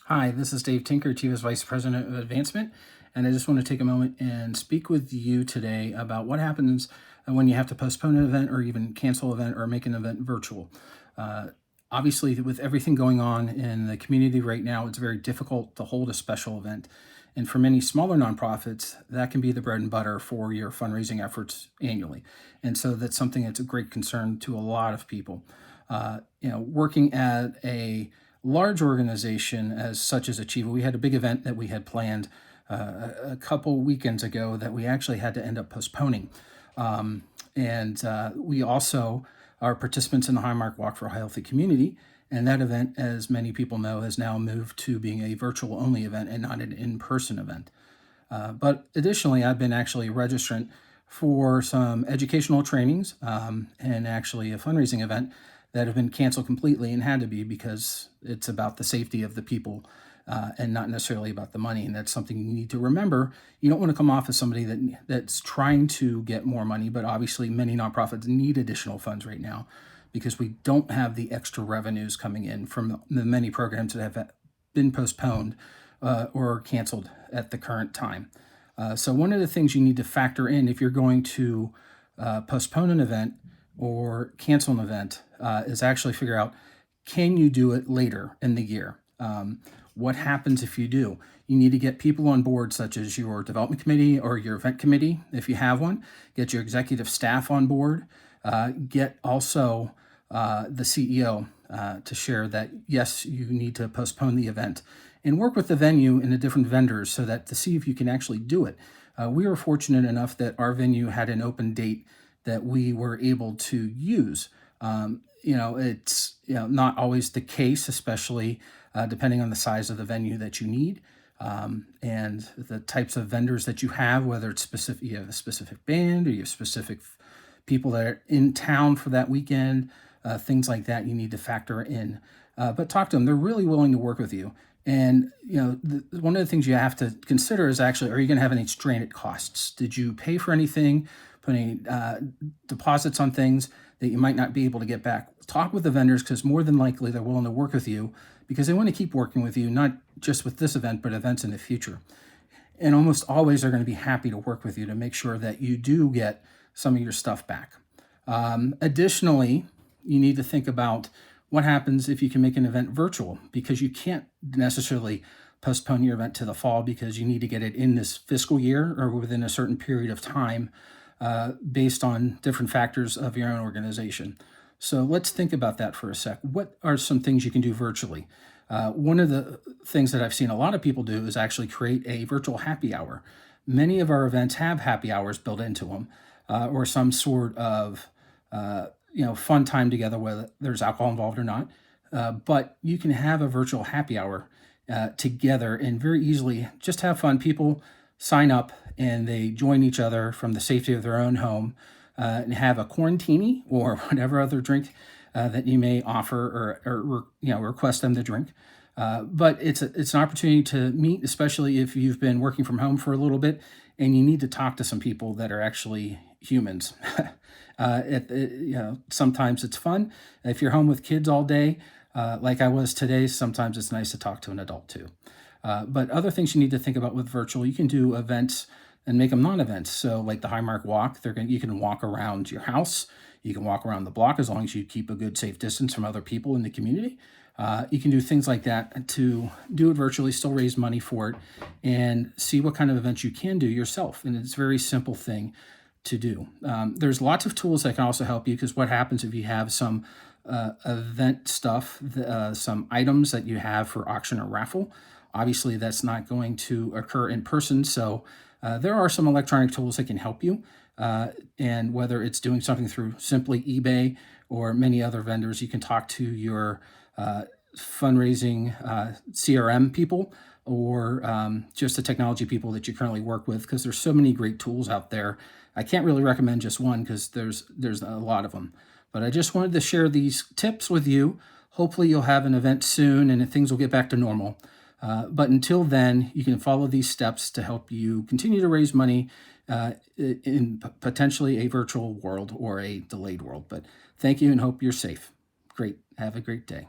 Hi, this is Dave Tinker, Chief Vice President of Advancement, and I just want to take a moment and speak with you today about what happens when you have to postpone an event or even cancel an event or make an event virtual. Uh, Obviously, with everything going on in the community right now, it's very difficult to hold a special event. And for many smaller nonprofits, that can be the bread and butter for your fundraising efforts annually. And so that's something that's a great concern to a lot of people. Working at a large organization as such as Achieva, we had a big event that we had planned a couple weekends ago that we actually had to end up postponing. And we also are participants in the Highmark Walk for a Healthy Community. And that event, as many people know, has now moved to being a virtual only event and not an in-person event. But additionally, I've been actually a registrant for some educational trainings and actually a fundraising event that have been canceled completely and had to be because it's about the safety of the people and not necessarily about the money. And that's something you need to remember. You don't want to come off as somebody that's trying to get more money, but obviously many nonprofits need additional funds right now because we don't have the extra revenues coming in from the many programs that have been postponed or canceled at the current time. So one of the things you need to factor in if you're going to postpone an event or cancel an event is actually figure out, can you do it later in the year? What happens if you do? You need to get people on board, such as your development committee or your event committee, if you have one. Get your executive staff on board. Get also the CEO to share that, yes, you need to postpone the event. And work with the venue and the different vendors so that to see if you can actually do it. We were fortunate enough that our venue had an open date that we were able to use. It's not always the case, especially depending on the size of the venue that you need and the types of vendors that you have, whether it's specific, you have a specific band or you have specific people that are in town for that weekend, things like that you need to factor in. But talk to them. They're really willing to work with you. And, one of the things you have to consider is actually, are you going to have any stranded costs? Did you pay for anything, put any deposits on things that you might not be able to get back? Talk with the vendors because more than likely they're willing to work with you because they want to keep working with you, not just with this event, but events in the future. And almost always they're going to be happy to work with you to make sure that you do get some of your stuff back. Additionally, you need to think about what happens if you can make an event virtual, because you can't necessarily postpone your event to the fall because you need to get it in this fiscal year or within a certain period of time based on different factors of your own organization. So let's think about that for a sec. What are some things you can do virtually? One of the things that I've seen a lot of people do is actually create a virtual happy hour. Many of our events have happy hours built into them or some sort of fun time together, whether there's alcohol involved or not. But you can have a virtual happy hour together and very easily just have fun. People sign up and they join each other from the safety of their own home and have a quarantini or whatever other drink that you may offer or request them to drink. But it's an opportunity to meet, especially if you've been working from home for a little bit and you need to talk to some people that are actually humans. Sometimes it's fun. If you're home with kids all day, like I was today, sometimes it's nice to talk to an adult too. But other things you need to think about with virtual, you can do events and make them non-events. So like the Highmark Walk, you can walk around your house. You can walk around the block as long as you keep a good safe distance from other people in the community. You can do things like that to do it virtually, still raise money for it, and see what kind of events you can do yourself. And it's a very simple thing to do. There's lots of tools that can also help you, because what happens if you have some event stuff, some items that you have for auction or raffle, obviously that's not going to occur in person. So there are some electronic tools that can help you. And whether it's doing something through simply eBay or many other vendors, you can talk to your fundraising CRM people or just the technology people that you currently work with, because there's so many great tools out there. I can't really recommend just one because there's a lot of them. But I just wanted to share these tips with you. Hopefully you'll have an event soon and things will get back to normal. But until then, you can follow these steps to help you continue to raise money in potentially a virtual world or a delayed world. But thank you and hope you're safe. Great. Have a great day.